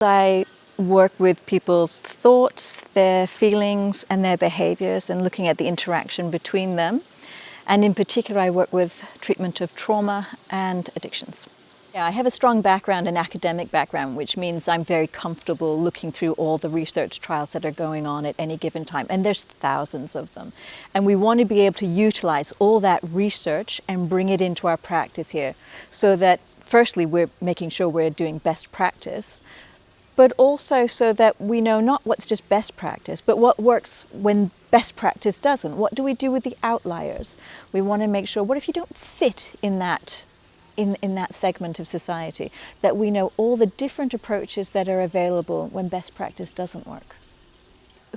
I work with people's thoughts, their feelings and their behaviours and looking at the interaction between them. And in particular, I work with treatment of trauma and addictions. Yeah, I have a strong background, an academic background, which means I'm very comfortable looking through all the research trials that are going on at any given time. And there's thousands of them. And we want to be able to utilize all that research and bring it into our practice here so that firstly, we're making sure we're doing best practice, but also so that we know not what's just best practice, but what works when best practice doesn't. What do we do with the outliers? We want to make sure, what if you don't fit in that segment of society, that we know all the different approaches that are available when best practice doesn't work.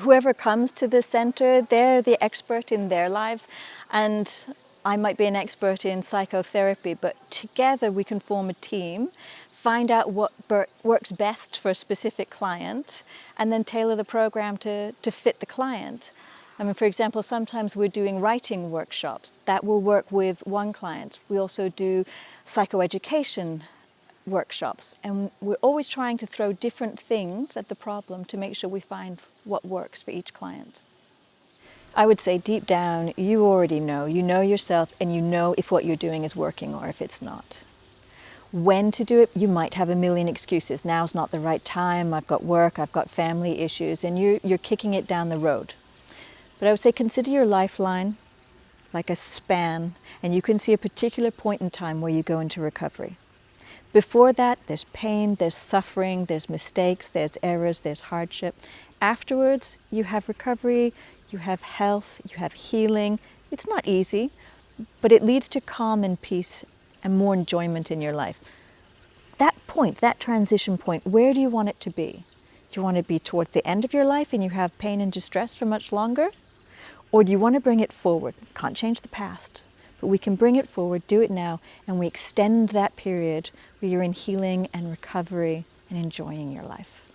Whoever comes to the centre, they're the expert in their lives, and I might be an expert in psychotherapy, but together we can form a team, find out what works best for a specific client, and then tailor the program to fit the client. I mean, for example, sometimes we're doing writing workshops. That will work with one client. We also do psychoeducation workshops, and we're always trying to throw different things at the problem to make sure we find what works for each client. I would say deep down, you already know. You know yourself and you know if what you're doing is working or if it's not. When to do it, you might have a million excuses. Now's not the right time, I've got work, I've got family issues, and you're kicking it down the road. But I would say consider your lifeline like a span, and you can see a particular point in time where you go into recovery. Before that, there's pain, there's suffering, there's mistakes, there's errors, there's hardship. Afterwards, you have recovery, you have health, you have healing. It's not easy, but it leads to calm and peace and more enjoyment in your life. That point, that transition point, where do you want it to be? Do you want to be towards the end of your life and you have pain and distress for much longer? Or do you want to bring it forward? Can't change the past, but we can bring it forward, do it now, and we extend that period where you're in healing and recovery and enjoying your life.